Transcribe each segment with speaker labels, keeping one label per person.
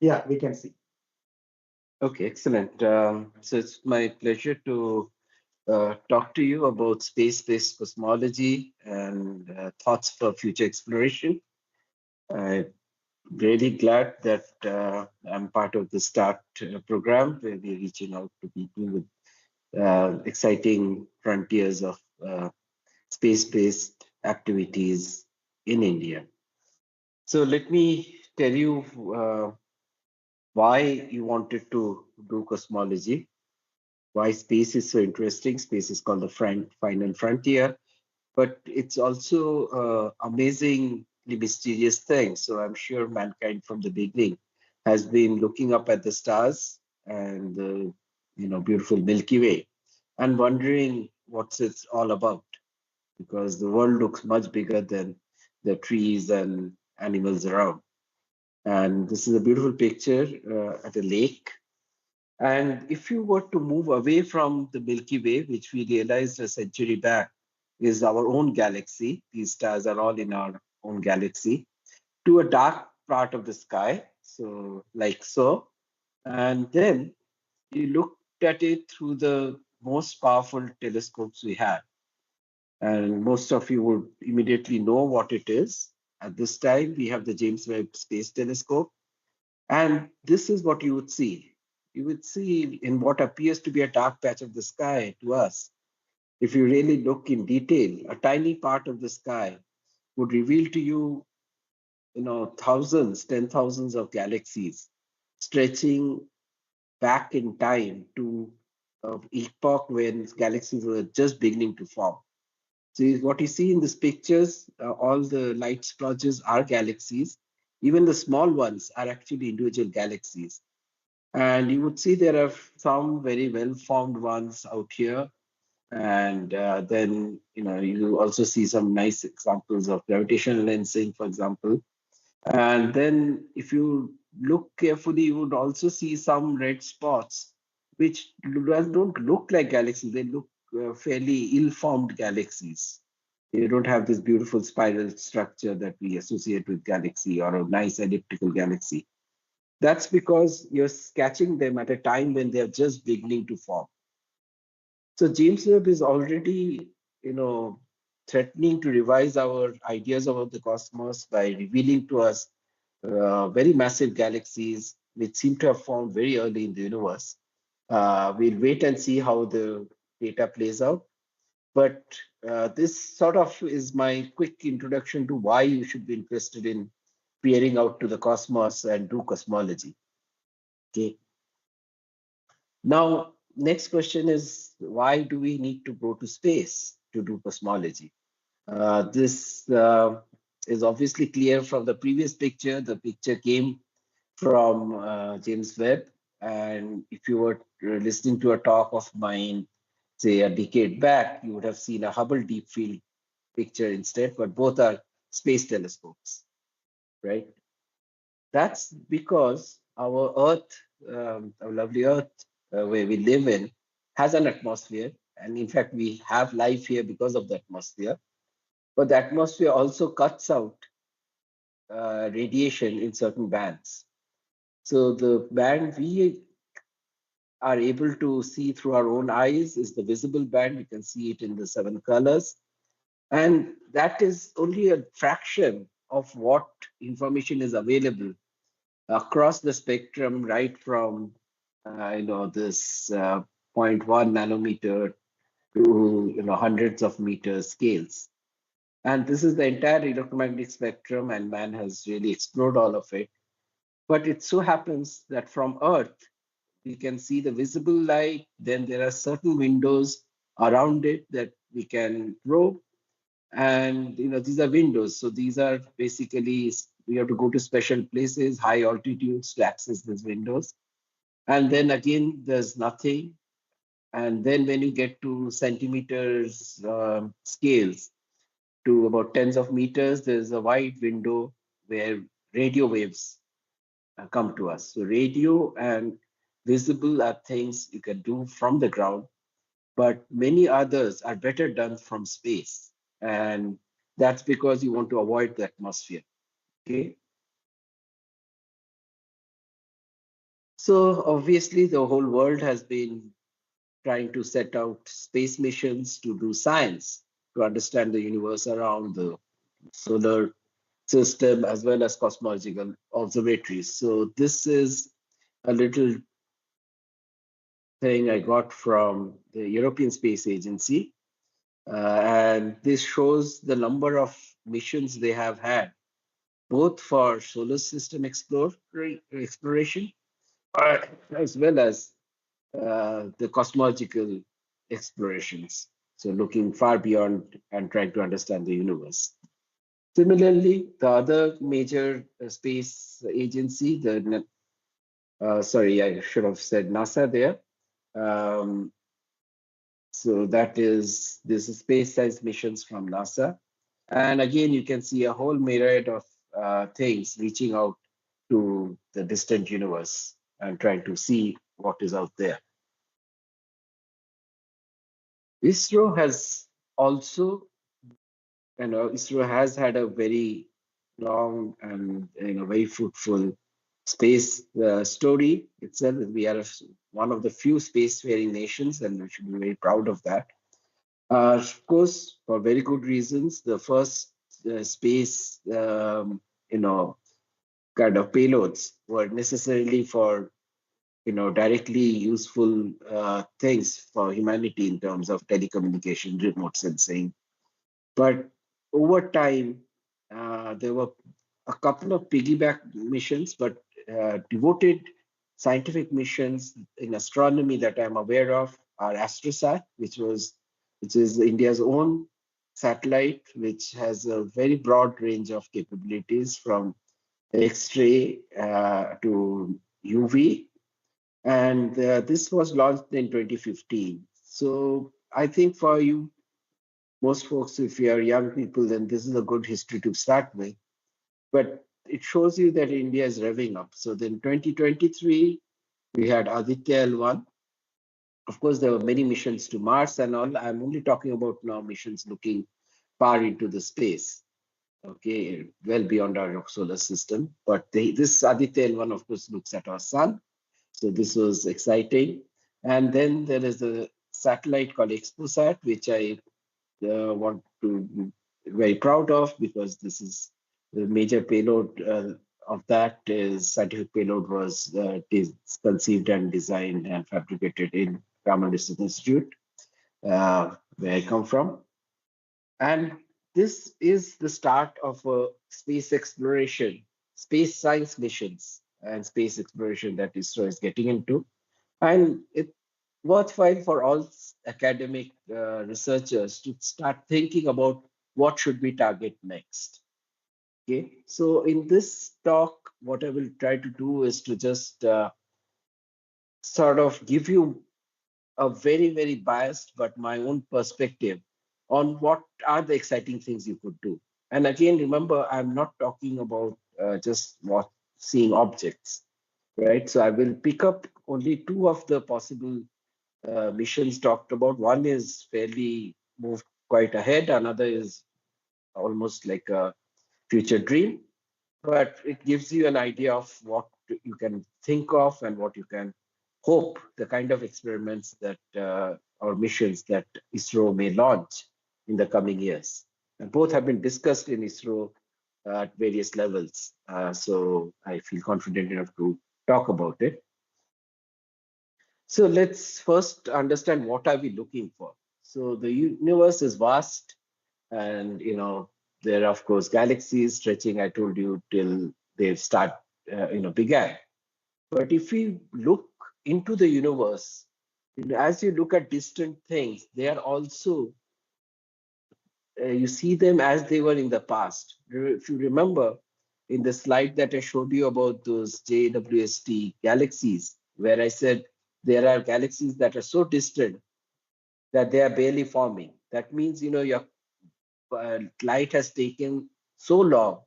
Speaker 1: Yeah, we can see.
Speaker 2: Okay, excellent. So it's my pleasure to talk to you about space-based cosmology and thoughts for future exploration. I'm really glad that I'm part of the START program, where we're reaching out to people with exciting frontiers of space-based activities in India. So let me tell you why you wanted to do cosmology, why space is so interesting. Space is called the final frontier, but it's also amazingly mysterious thing. So I'm sure mankind from the beginning has been looking up at the stars and the beautiful Milky Way and wondering what's it's all about, because the world looks much bigger than the trees and animals around. And this is a beautiful picture at a lake. And if you were to move away from the Milky Way, which we realized a century back is our own galaxy, these stars are all in our own galaxy, to a dark part of the sky, so like so, and then you looked at it through the most powerful telescopes we have. And most of you would immediately know what it is. At this time, we have the James Webb Space Telescope. And this is what you would see. You would see in what appears to be a dark patch of the sky to us. If you really look in detail, a tiny part of the sky would reveal to you, thousands, 10 thousands of galaxies stretching back in time to an epoch when galaxies were just beginning to form. So what you see in these pictures, all the light splotches are galaxies. Even the small ones are actually individual galaxies. And you would see there are some very well formed ones out here. And then, you also see some nice examples of gravitational lensing, for example. And then if you look carefully, you would also see some red spots, which don't look like galaxies. They look fairly ill-formed galaxies. You don't have this beautiful spiral structure that we associate with galaxy or a nice elliptical galaxy. That's because you're catching them at a time when they're just beginning to form. So James Webb is already, you know, threatening to revise our ideas about the cosmos by revealing to us very massive galaxies which seem to have formed very early in the universe. We'll wait and see how the data plays out. But this sort of is my quick introduction to why you should be interested in peering out to the cosmos and do cosmology. Okay. Now, next question is, why do we need to go to space to do cosmology? This is obviously clear from the previous picture. The picture came from James Webb. And if you were listening to a talk of mine, say a decade back, you would have seen a Hubble Deep Field picture instead, but both are space telescopes, right? That's because our Earth, our lovely Earth, where we live in, has an atmosphere. And in fact, we have life here because of the atmosphere. But the atmosphere also cuts out radiation in certain bands. So the band we are able to see through our own eyes is the visible band. You can see it in the seven colors. And that is only a fraction of what information is available across the spectrum, right from this zero point 0.1 nanometer to hundreds of meter scales. And this is the entire electromagnetic spectrum, and man has really explored all of it. But it so happens that from Earth, we can see the visible light. Then there are certain windows around it that we can probe. And these are windows. So these are basically, we have to go to special places, high altitudes to access these windows. And then again, there's nothing. And then when you get to centimeters scales, to about tens of meters, there's a wide window where radio waves come to us. So radio and visible are things you can do from the ground, but many others are better done from space. And that's because you want to avoid the atmosphere. Okay. So obviously, the whole world has been trying to set out space missions to do science, to understand the universe around the solar system as well as cosmological observatories. So this is a little thing I got from the European Space Agency. And this shows the number of missions they have had, both for solar system exploration uh, as well as the cosmological explorations. So looking far beyond and trying to understand the universe. Similarly, the other major space agency, sorry, I should have said NASA there. Um, so that is this is space science missions from NASA. And again, you can see a whole myriad of things reaching out to the distant universe and trying to see what is out there. ISRO has also, ISRO has had a very long and very fruitful space story itself. We are one of the few spacefaring nations, and we should be very proud of that. Of course, for very good reasons. The first space, kind of payloads were necessarily for directly useful things for humanity in terms of telecommunication, remote sensing. But over time, there were a couple of piggyback missions, but devoted scientific missions in astronomy that I'm aware of are AstroSat, which is India's own satellite, which has a very broad range of capabilities from X-ray to UV, and this was launched in 2015. So I think for you, most folks, if you are young people, then this is a good history to start with. But it shows you that India is revving up. So then 2023, we had Aditya L1. Of course, there were many missions to Mars and all. I'm only talking about now missions looking far into the space, okay, well beyond our solar system. But this Aditya L1, of course, looks at our sun. So this was exciting. And then there is a satellite called ExpoSat, which I want to be very proud of, because this is the major payload of that is scientific payload was conceived and designed and fabricated in Raman Research Institute, where I come from. And this is the start of a space exploration, space science missions and space exploration that ISRO is getting into. And it's worthwhile for all academic researchers to start thinking about what should we target next. Okay, so in this talk, what I will try to do is to just sort of give you a very, very biased but my own perspective on what are the exciting things you could do. And again, remember, I'm not talking about just seeing objects, right? So I will pick up only two of the possible missions talked about. One is fairly moved quite ahead, another is almost like a future dream, but it gives you an idea of what you can think of and what you can hope, the kind of experiments that or missions that ISRO may launch in the coming years. And both have been discussed in ISRO at various levels. So I feel confident enough to talk about it. So let's first understand what are we looking for. So the universe is vast, and there are of course galaxies stretching. I told you till they start, began. But if we look into the universe, as you look at distant things, they are also you see them as they were in the past. If you remember in the slide that I showed you about those JWST galaxies, where I said there are galaxies that are so distant that they are barely forming. That means, your light has taken so long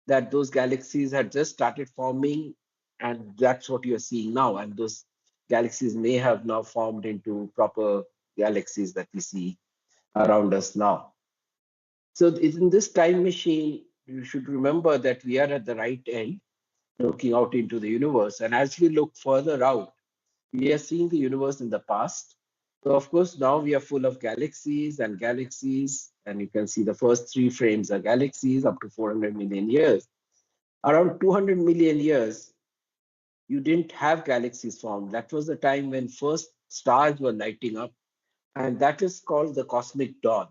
Speaker 2: that those galaxies had just started forming, and that's what you're seeing now. And those galaxies may have now formed into proper galaxies that we see around us now. So in this time machine, you should remember that we are at the right end. looking out into the universe. And as we look further out, we are seeing the universe in the past. So, of course, now we are full of galaxies and galaxies, and you can see the first three frames are galaxies up to 400 million years. Around 200 million years, you didn't have galaxies formed. That was the time when first stars were lighting up, and that is called the cosmic dawn.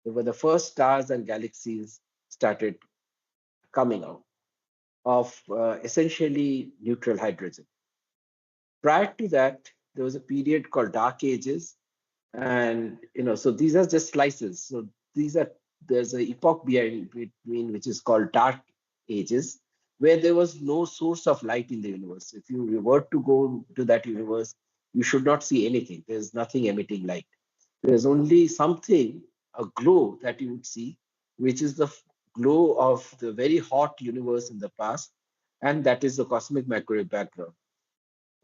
Speaker 2: They were the first stars and galaxies started coming out of essentially neutral hydrogen. Prior to that, there was a period called dark ages, and so these are just slices. So these are there's an epoch between which is called dark ages, where there was no source of light in the universe. If you were to go to that universe, you should not see anything. There's nothing emitting light. There's only something, a glow that you would see, which is the glow of the very hot universe in the past, and that is the cosmic microwave background.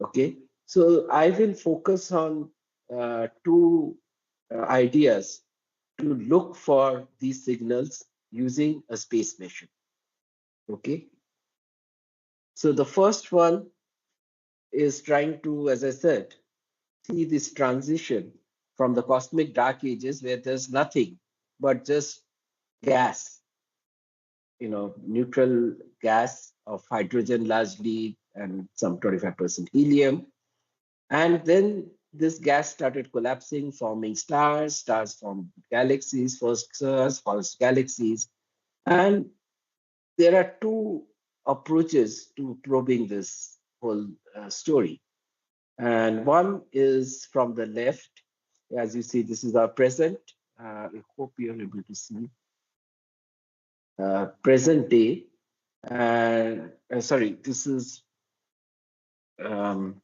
Speaker 2: Okay, so I will focus on two ideas to look for these signals using a space mission. Okay, so the first one is trying to, as I said, see this transition from the cosmic dark ages where there's nothing but just gas, neutral gas of hydrogen largely and some 25% helium. And then this gas started collapsing, forming stars. Stars formed galaxies, first stars, first galaxies. And there are two approaches to probing this whole story. And one is from the left. As you see, this is our present. I hope you're able to see present day. And sorry, this is um,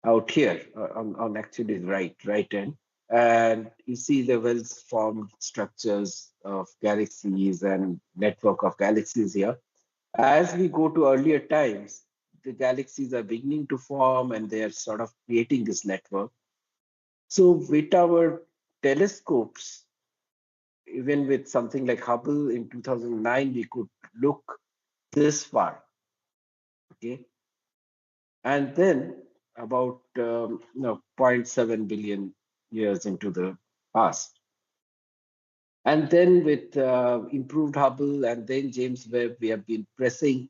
Speaker 2: out here on actually right end. And you see the well-formed structures of galaxies and network of galaxies here. As we go to earlier times, the galaxies are beginning to form and they are sort of creating this network. So with our telescopes, even with something like Hubble in 2009, we could look this far, okay? And then about zero point 0.7 billion years into the past. And then with improved Hubble and then James Webb, we have been pressing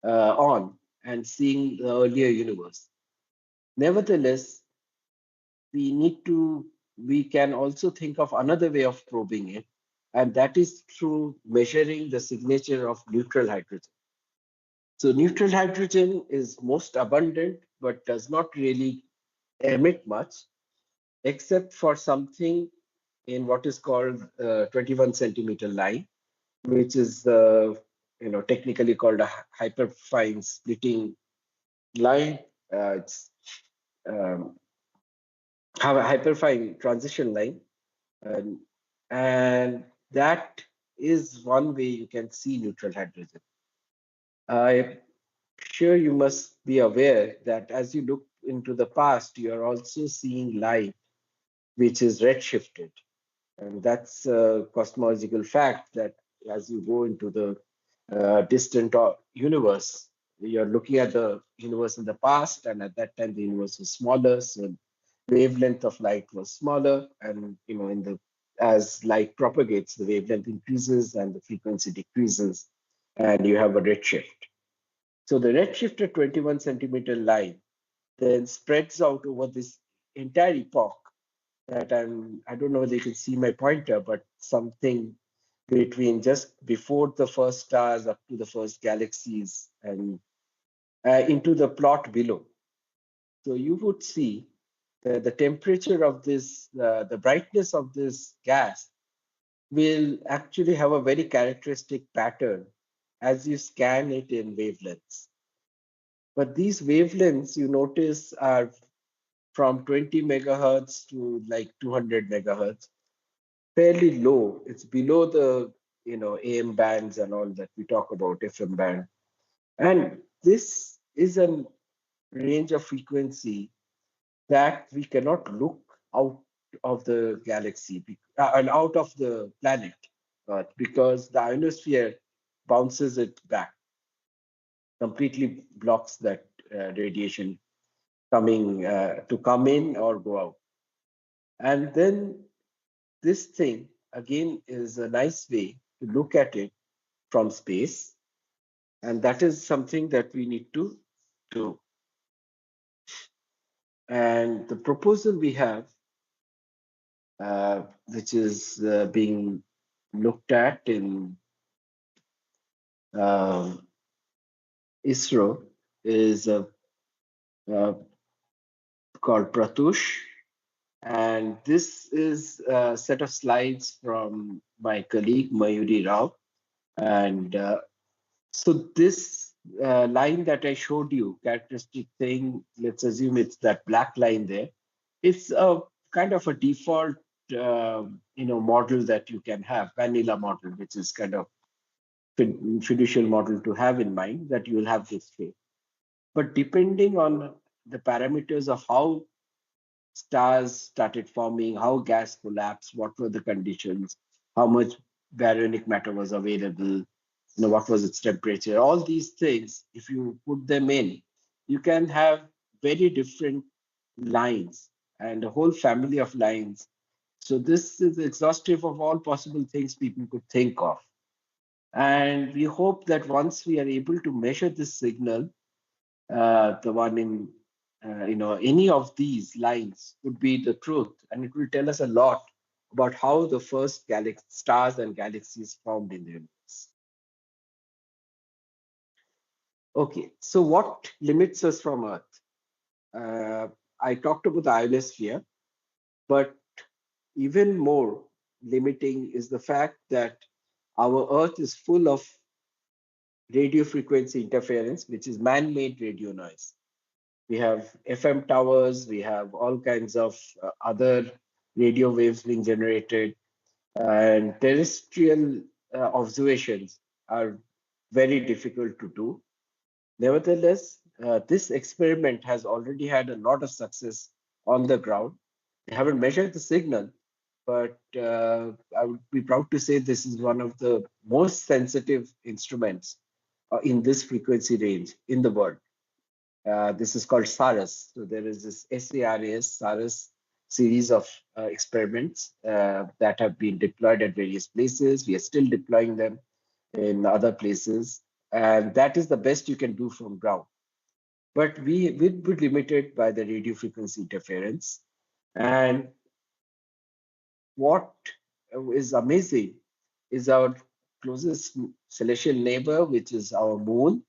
Speaker 2: on and seeing the earlier universe. Nevertheless, we can also think of another way of probing it, and that is through measuring the signature of neutral hydrogen. So neutral hydrogen is most abundant, but does not really emit much, except for something in what is called 21 centimeter line, which is technically called a hyperfine splitting line. It's have a hyperfine transition line, and, and that is one way you can see neutral hydrogen. I'm sure you must be aware that as you look into the past, you are also seeing light which is redshifted. And that's a cosmological fact that as you go into the distant universe, you're looking at the universe in the past, and at that time the universe was smaller, so wavelength of light was smaller, and in the as light propagates, the wavelength increases and the frequency decreases, and you have a redshift. So the redshift at 21 centimeter line then spreads out over this entire epoch that I don't know whether you can see my pointer, but something between just before the first stars up to the first galaxies and into the plot below. So you would see the temperature of this, the brightness of this gas will actually have a very characteristic pattern as you scan it in wavelengths. But these wavelengths, you notice, are from 20 megahertz to like 200 megahertz, fairly low. It's below the AM bands and all that we talk about, FM band. And this is a range of frequency that we cannot look out of the galaxy and out of the planet Earth because the ionosphere bounces it back. completely blocks that radiation coming to come in or go out. And then this thing again is a nice way to look at it from space, and that is something that we need to do. And the proposal we have, which is being looked at in um ISRO, is uh, called Pratush. And this is a set of slides from my colleague Mayuri Rao. And so this line that I showed you, characteristic thing, let's assume it's that black line there. It's a kind of a default, model that you can have, vanilla model, which is kind of fiducial model to have in mind that you will have this shape. But depending on the parameters of how stars started forming, how gas collapsed, what were the conditions, how much baryonic matter was available, what was its temperature, all these things, if you put them in, you can have very different lines and a whole family of lines. So this is exhaustive of all possible things people could think of. And we hope that once we are able to measure this signal, the one in any of these lines would be the truth, and it will tell us a lot about how the first stars and galaxies formed in the universe. Okay, so what limits us from Earth? I talked about the ionosphere, but even more limiting is the fact that our Earth is full of radio frequency interference, which is man-made radio noise. We have FM towers, we have all kinds of other radio waves being generated, and terrestrial observations are very difficult to do. Nevertheless, this experiment has already had a lot of success on the ground. They haven't measured the signal, but I would be proud to say this is one of the most sensitive instruments in this frequency range in the world. This is called SARAS. So there is this SARAS series of experiments that have been deployed at various places. We are still deploying them in other places. And that is the best you can do from ground. But we will be limited by the radio frequency interference. And what is amazing is our closest celestial neighbor, which is our moon,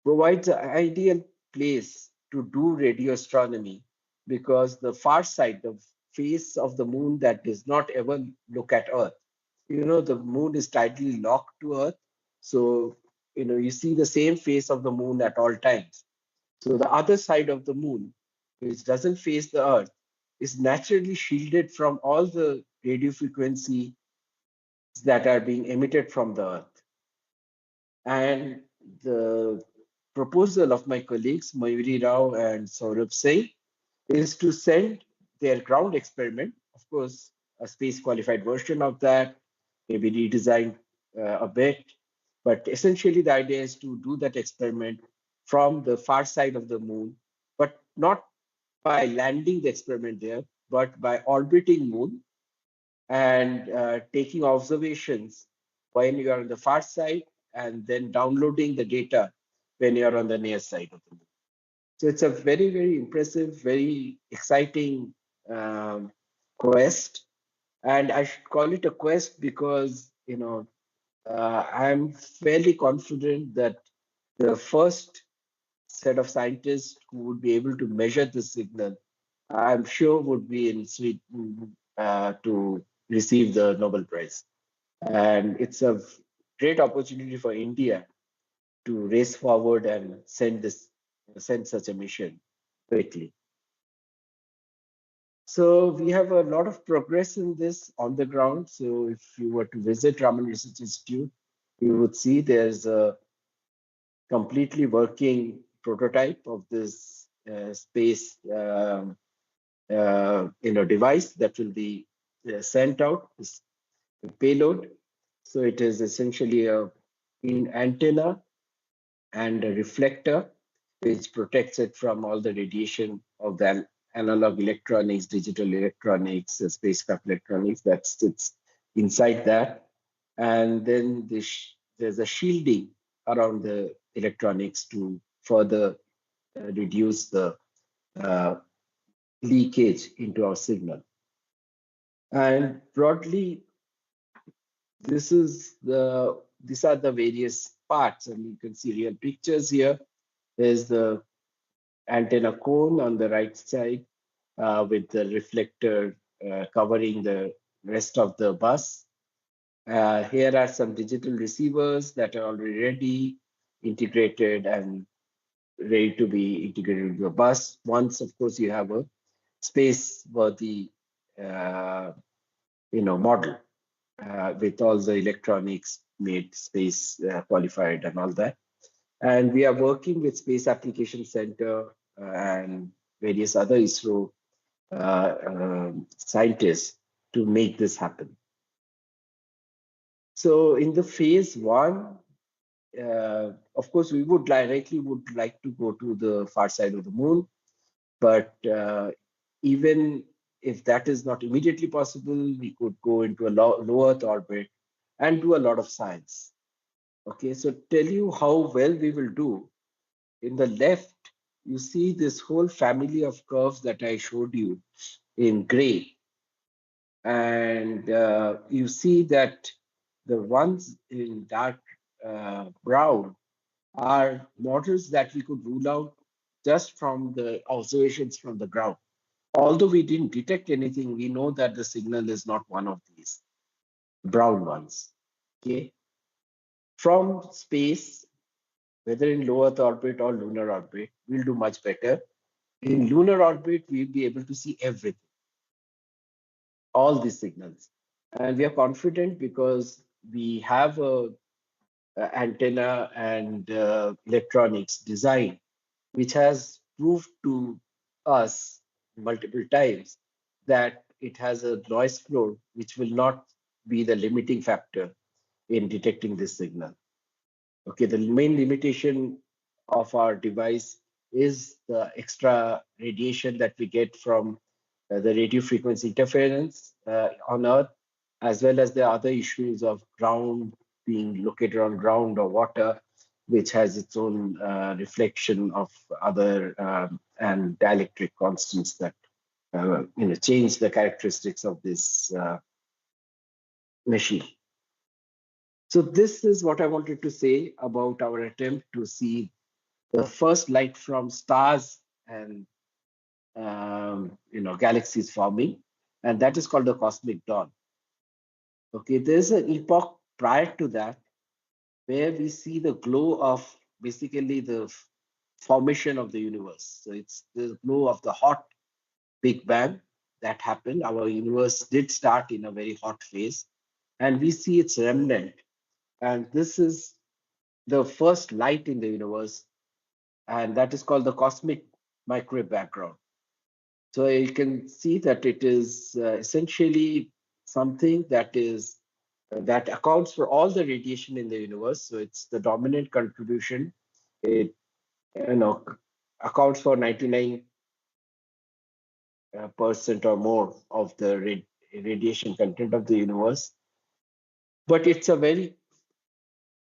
Speaker 2: provides an ideal place to do radio astronomy because the far side, the face of the moon that does not ever look at Earth. The moon is tidally locked to Earth. So, you see the same face of the moon at all times. So the other side of the moon, which doesn't face the Earth, is naturally shielded from all the radio frequencies that are being emitted from the Earth. And the proposal of my colleagues, Mayuri Rao and Saurabh Singh, is to send their ground experiment, of course, a space qualified version of that, maybe redesigned a bit. But essentially, the idea is to do that experiment from the far side of the moon, but not by landing the experiment there, but by orbiting moon and taking observations when you are on the far side and then downloading the data when you are on the near side of the moon. So it's a very, very impressive, very exciting quest. And I should call it a quest because, I'm fairly confident that the first set of scientists who would be able to measure the signal, I'm sure would be in Sweden to receive the Nobel Prize. And it's a great opportunity for India to race forward and send such a mission quickly. So we have a lot of progress in this on the ground. So if you were to visit Raman Research Institute, you would see there's a completely working prototype of this space device that will be sent out, this payload. So it is essentially a antenna and a reflector, which protects it from all the radiation of the analog electronics, digital electronics, spacecraft electronics that sits inside that. And then there's a shielding around the electronics to further reduce the uh, leakage into our signal. And broadly, these are the various parts, and you can see real pictures here. There's the antenna cone on the right side with the reflector covering the rest of the bus. Here are some digital receivers that are already ready, integrated and ready to be integrated into a bus. Once, of course, you have a space-worthy, model with all the electronics made space qualified and all that. And we are working with Space Application Center and various other ISRO scientists to make this happen. So in the phase one, of course, we would like to go to the far side of the moon, but even if that is not immediately possible, we could go into a low Earth orbit and do a lot of science. Okay, so tell you how well we will do. In the left, you see this whole family of curves that I showed you in gray. And you see that the ones in dark brown are models that we could rule out just from the observations from the ground. Although we didn't detect anything, we know that the signal is not one of these brown ones. Okay. From space, whether in low Earth orbit or lunar orbit, we'll do much better. In lunar orbit, we'll be able to see everything, all these signals. And we are confident because we have a antenna and electronics design, which has proved to us multiple times that it has a noise floor, which will not be the limiting factor in detecting this signal. Okay, the main limitation of our device is the extra radiation that we get from the radio frequency interference on Earth, as well as the other issues of ground being located on ground or water, which has its own reflection of other and dielectric constants that change the characteristics of this machine. So this is what I wanted to say about our attempt to see the first light from stars and galaxies forming, and that is called the cosmic dawn. Okay, there's an epoch prior to that where we see the glow of basically the formation of the universe. So it's the glow of the hot Big Bang that happened. Our universe did start in a very hot phase, and we see its remnant. And this is the first light in the universe, and that is called the cosmic microwave background. So you can see that it is essentially something that accounts for all the radiation in the universe. So it's the dominant contribution. It accounts for 99% or more of the radiation content of the universe. But it's a very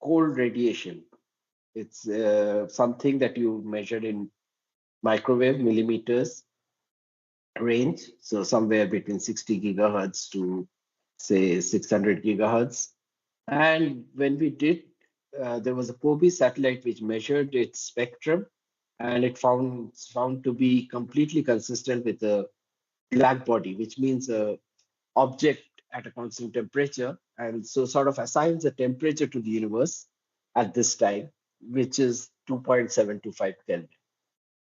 Speaker 2: cold radiation. It's something that you measure in microwave millimeters range, so somewhere between 60 gigahertz to say 600 gigahertz. And when we did, there was a COBE satellite which measured its spectrum, and it found to be completely consistent with a black body, which means a object at a constant temperature, and so sort of assigns a temperature to the universe at this time, which is 2.725 Kelvin.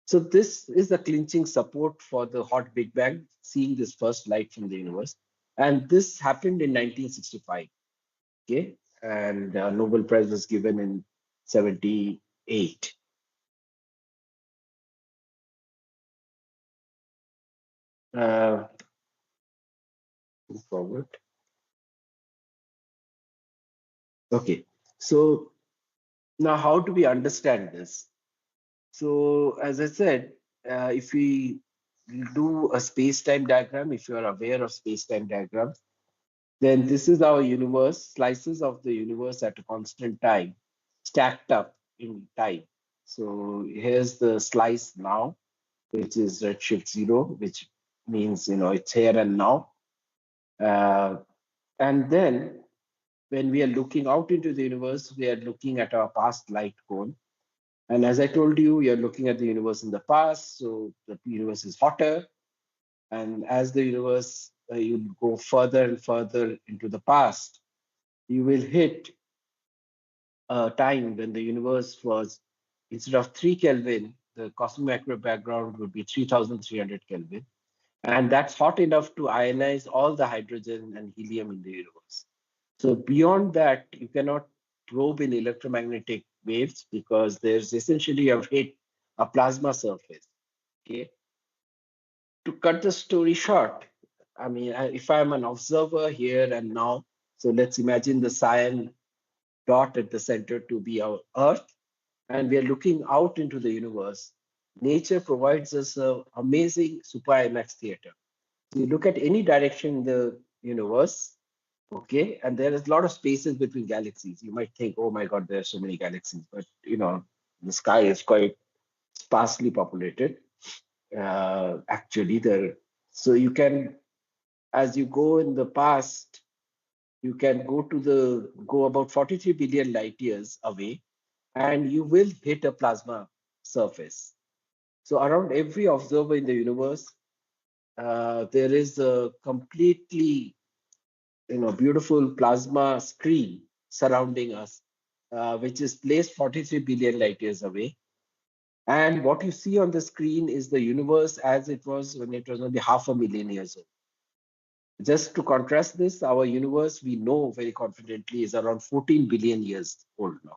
Speaker 2: So this is the clinching support for the hot Big Bang, seeing this first light from the universe. And this happened in 1965, okay? And Nobel Prize was given in 78. Move forward. Okay, so Now, how do we understand this? So, as I said, if we do a space-time diagram, if you are aware of space-time diagrams, then this is our universe, slices of the universe at a constant time, stacked up in time. So here's the slice now, which is redshift 0, which means it's here and now. And then when we are looking out into the universe, we are looking at our past light cone. And as I told you, you're looking at the universe in the past, so the universe is hotter. And as the universe, you go further and further into the past, you will hit a time when the universe was, instead of 3 Kelvin, the cosmic microwave background would be 3,300 Kelvin. And that's hot enough to ionize all the hydrogen and helium in the universe. So beyond that, you cannot probe in electromagnetic waves because there's essentially you've hit a plasma surface. Okay. To cut the story short, I mean, if I'm an observer here and now, so let's imagine the cyan dot at the center to be our Earth, and we are looking out into the universe. Nature provides us an amazing super IMAX theater. So you look at any direction in the universe, okay, and there is a lot of spaces between galaxies. You might think, oh my God, there are so many galaxies, but the sky is quite sparsely populated. Actually, there. So you can, as you go in the past, you can go about 43 billion light years away, and you will hit a plasma surface. So around every observer in the universe, there is a completely beautiful plasma screen surrounding us, which is placed 43 billion light years away. And what you see on the screen is the universe as it was when it was only 500,000 years old. Just to contrast this, our universe, we know very confidently, is around 14 billion years old now.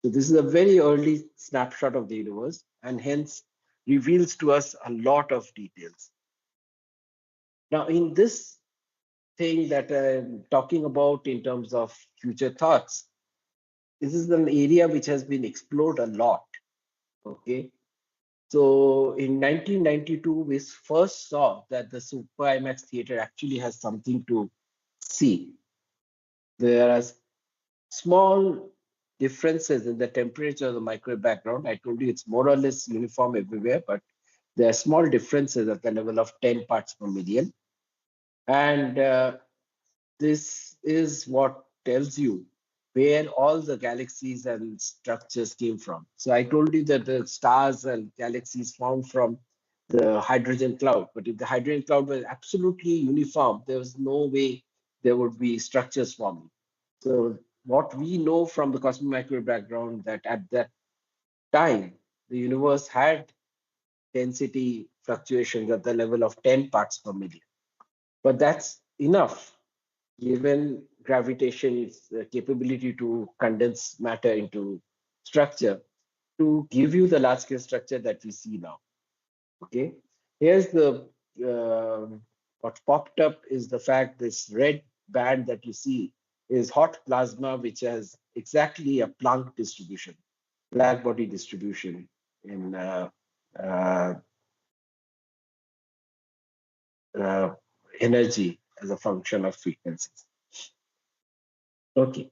Speaker 2: So this is a very early snapshot of the universe and hence reveals to us a lot of details. Now, in this thing that I'm talking about in terms of future thoughts, this is an area which has been explored a lot. Okay. So in 1992, we first saw that the Super IMAX theater actually has something to see. There are small differences in the temperature of the microwave background. I told you it's more or less uniform everywhere, but there are small differences at the level of 10 parts per million. And this is what tells you where all the galaxies and structures came from. So I told you that the stars and galaxies formed from the hydrogen cloud. But if the hydrogen cloud was absolutely uniform, there was no way there would be structures forming. So what we know from the cosmic microwave background that at that time, the universe had density fluctuations at the level of 10 parts per million. But that's enough given gravitation's capability to condense matter into structure to give you the large scale structure that we see now. Okay, here's the what popped up is the fact this red band that you see is hot plasma, which has exactly a Planck distribution, black body distribution in uh, uh, energy as a function of frequencies. Okay,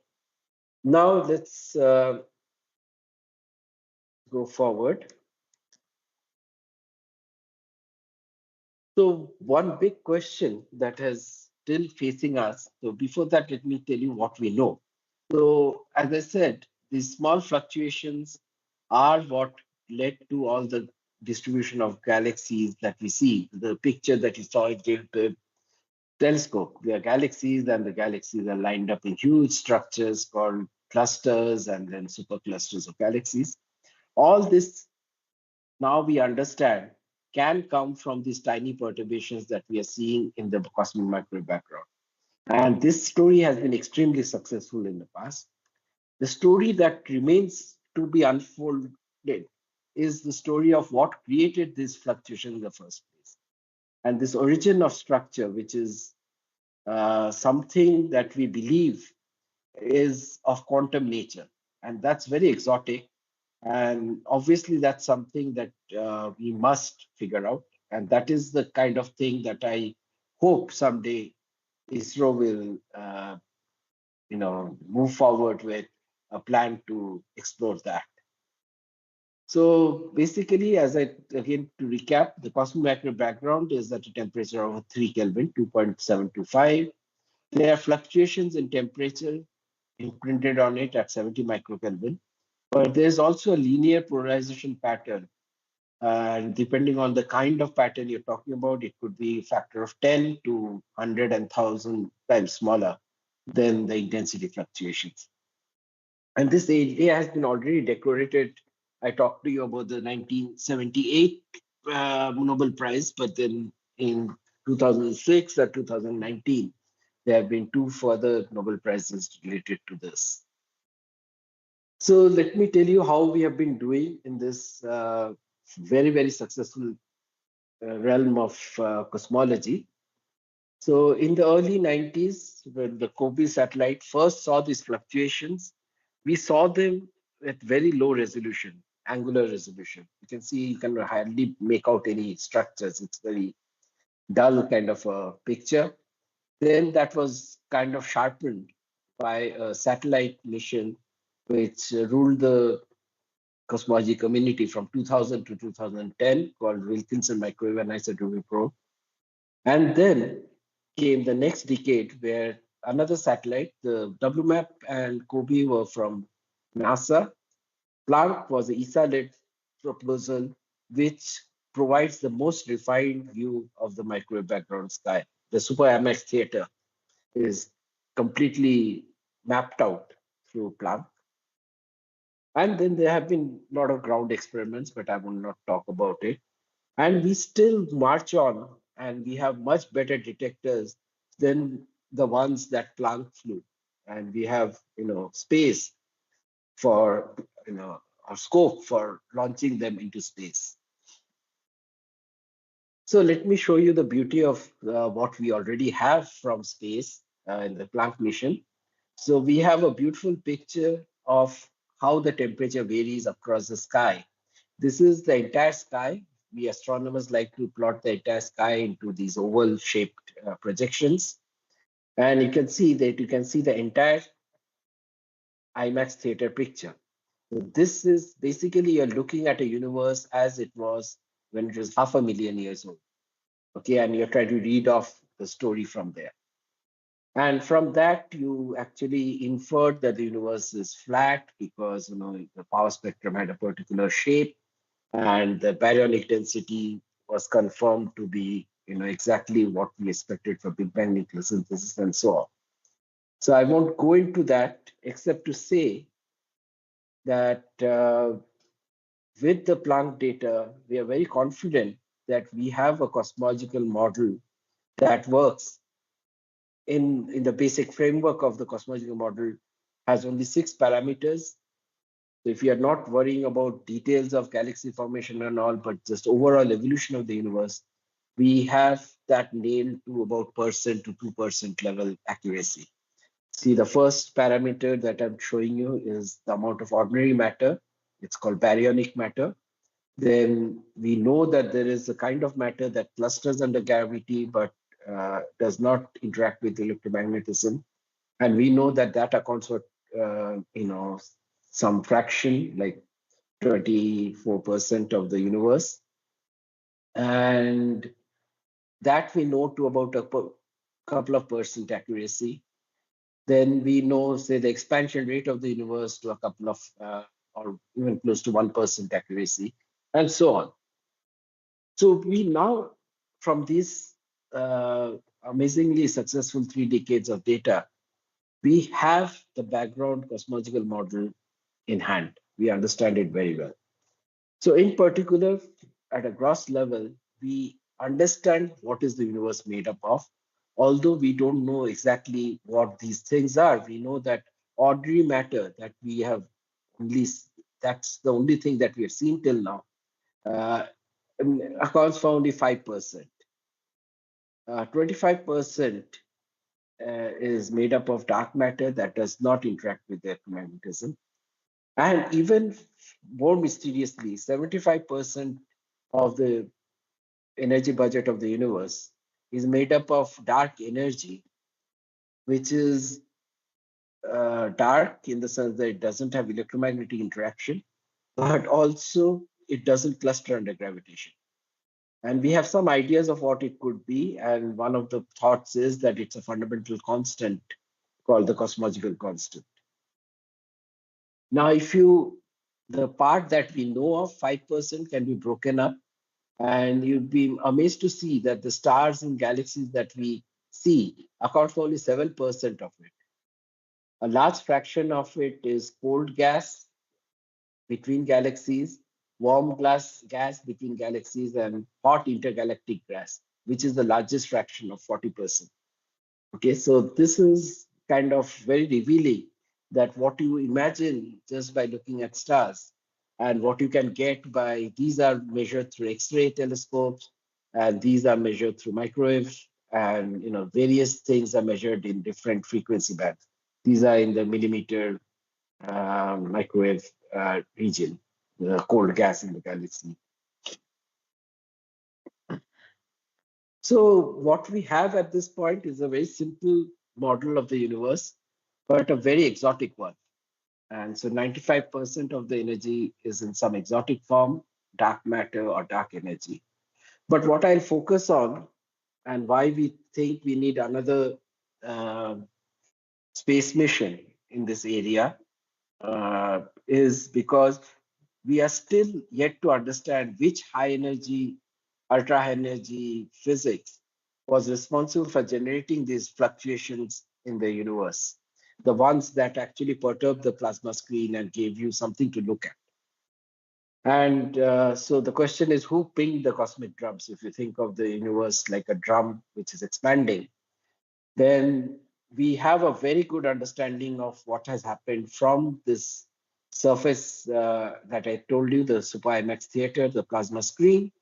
Speaker 2: now let's go forward. So one big question that is still facing us. So before that, let me tell you what we know. So as I said, these small fluctuations are what led to all the distribution of galaxies that we see. The picture that you saw in the telescope, there are galaxies and the galaxies are lined up in huge structures called clusters and then superclusters of galaxies. All this now we understand can come from these tiny perturbations that we are seeing in the cosmic microwave background. And this story has been extremely successful in the past. The story that remains to be unfolded is the story of what created this fluctuation in the first place. And this origin of structure, which is something that we believe is of quantum nature. and that's very exotic. And obviously, that's something that we must figure out. And that is the kind of thing that I hope someday ISRO will, move forward with a plan to explore that. So basically, as I again to recap, the cosmic background is at a temperature of 3 Kelvin, 2.725. There are fluctuations in temperature imprinted on it at 70 microkelvin, but there's also a linear polarization pattern. And depending on the kind of pattern you're talking about, it could be a factor of 10 to 100 and 1,000 times smaller than the intensity fluctuations. And this area has been already decorated. I talked to you about the 1978 Nobel Prize, but then in 2006 or 2019, there have been two further Nobel Prizes related to this. So let me tell you how we have been doing in this very, very successful realm of cosmology. So in the early 90s, when the COBE satellite first saw these fluctuations, we saw them at very low resolution, angular resolution. You can see you can hardly make out any structures. It's very dull kind of a picture. Then that was kind of sharpened by a satellite mission which ruled the cosmology community from 2000 to 2010 called Wilkinson Microwave Anisotropy Probe. And then came the next decade where another satellite, the WMAP and COBE were from NASA. Planck was the ESA-led proposal, which provides the most refined view of the microwave background sky. The Super IMAX theater is completely mapped out through Planck. And then there have been a lot of ground experiments, but I will not talk about it. And we still march on, and we have much better detectors than the ones that Planck flew. And we have, space for, or scope for launching them into space. So let me show you the beauty of what we already have from space in the Planck mission. So we have a beautiful picture of how the temperature varies across the sky. This is the entire sky. We astronomers like to plot the entire sky into these oval shaped projections. And you can see the entire IMAX theater picture. So this is basically you're looking at a universe as it was when it was 500,000 years old. Okay, and you're trying to read off the story from there. And from that, you actually inferred that the universe is flat because the power spectrum had a particular shape, and the baryonic density was confirmed to be exactly what we expected for Big Bang nucleosynthesis and so on. So I won't go into that except to say that with the Planck data, we are very confident that we have a cosmological model that works in the basic framework of the cosmological model has only 6 parameters. So if you are not worrying about details of galaxy formation and all, but just overall evolution of the universe, we have that nailed to about 1% to 2% level accuracy. See, the first parameter that I'm showing you is the amount of ordinary matter. It's called baryonic matter. Then we know that there is a kind of matter that clusters under gravity, but does not interact with electromagnetism. And we know that that accounts for, some fraction like 24% of the universe. And that we know to about a couple of percent accuracy. Then we know, say, the expansion rate of the universe to a couple of, or even close to 1% accuracy, and so on. So we now, from these amazingly successful 3 decades of data, we have the background cosmological model in hand. We understand it very well. So in particular, at a gross level, we understand what is the universe made up of. Although we don't know exactly what these things are, we know that ordinary matter that we have only, that's the only thing that we have seen till now, uh, accounts for only 5%. 25% is made up of dark matter that does not interact with electromagnetism. And even more mysteriously, 75% of the energy budget of the universe is made up of dark energy, which is dark in the sense that it doesn't have electromagnetic interaction, but also it doesn't cluster under gravitation. And we have some ideas of what it could be. And one of the thoughts is that it's a fundamental constant called the cosmological constant. Now, the part that we know of, 5%, can be broken up, and you'd be amazed to see that the stars and galaxies that we see account for only 7% of it. A large fraction of it is cold gas between galaxies, warm gas between galaxies, and hot intergalactic gas, which is the largest fraction of 40%. Okay, so this is kind of very revealing that what you imagine just by looking at stars and what you can get by these are measured through X-ray telescopes, and these are measured through microwave, and various things are measured in different frequency bands. These are in the millimeter microwave region, the cold gas in the galaxy. So what we have at this point is a very simple model of the universe, but a very exotic one. And so 95% of the energy is in some exotic form, dark matter or dark energy. But what I'll focus on, and why we think we need another uh, space mission in this area, is because we are still yet to understand which high energy, ultra high energy physics was responsible for generating these fluctuations in the universe, the ones that actually perturbed the plasma screen and gave you something to look at. And so the question is, who pinged the cosmic drums? If you think of the universe like a drum which is expanding, then we have a very good understanding of what has happened from this surface that I told you, the super IMAX theater, the plasma screen,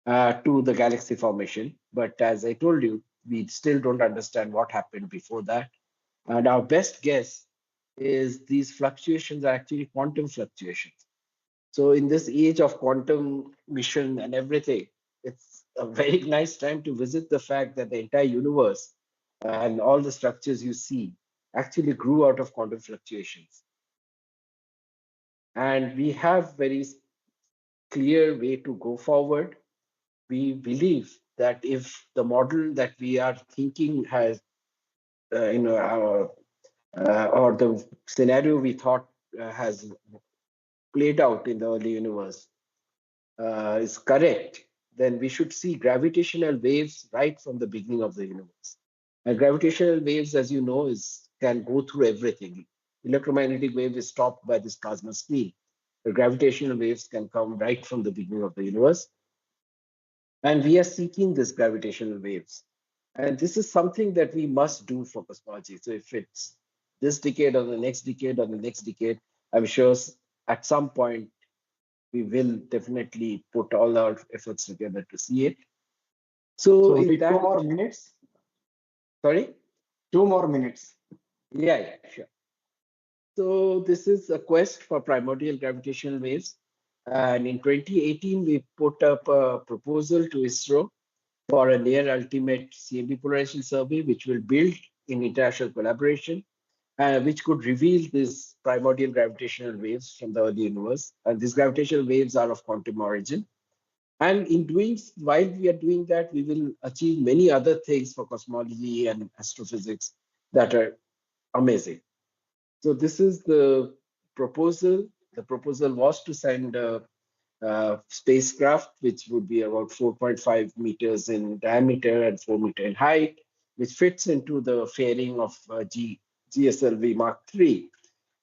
Speaker 2: to the galaxy formation. But as I told you, we still don't understand what happened before that. And our best guess is these fluctuations are actually quantum fluctuations. So in this age of quantum mission and everything, it's a very nice time to visit the fact that the entire universe and all the structures you see actually grew out of quantum fluctuations. And we have very clear way to go forward. We believe that if the model that we are thinking has, or the scenario we thought has played out in the early universe is correct, then we should see gravitational waves right from the beginning of the universe. And gravitational waves, as you know, can go through everything. Electromagnetic wave is stopped by this plasma screen. The gravitational waves can come right from the beginning of the universe. And we are seeking these gravitational waves. And this is something that we must do for cosmology. So if it's this decade or the next decade or the next decade, I'm sure at some point we will definitely put all our efforts together to see it. So
Speaker 1: So
Speaker 2: in
Speaker 1: only two
Speaker 2: that,
Speaker 1: more minutes.
Speaker 2: sorry?
Speaker 1: 2 more minutes.
Speaker 2: Yeah, sure. So this is a quest for primordial gravitational waves. And in 2018, we put up a proposal to ISRO for a near ultimate CMB polarization survey, which will build in international collaboration, which could reveal these primordial gravitational waves from the early universe. And these gravitational waves are of quantum origin. And while we are doing that, we will achieve many other things for cosmology and astrophysics that are amazing. So this is the proposal. The proposal was to send a spacecraft, which would be about 4.5 meters in diameter and 4 meters in height, which fits into the fairing of GSLV Mark III,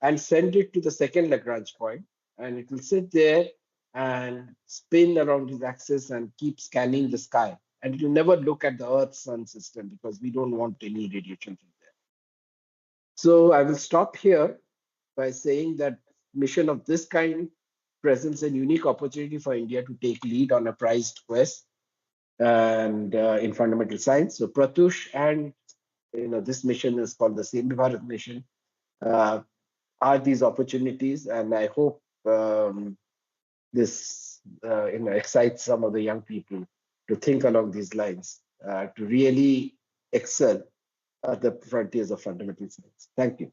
Speaker 2: and send it to the second Lagrange point. And it will sit there and spin around its axis and keep scanning the sky. And it will never look at the Earth sun system because we don't want any radiation from there. So I will stop here by saying that mission of this kind presents a unique opportunity for India to take lead on a prized quest and in fundamental science. So Pratush and this mission is called the CMB Bharat mission. Uh, are these opportunities, and I hope this excites some of the young people to think along these lines, to really excel at the frontiers of fundamental science. Thank you.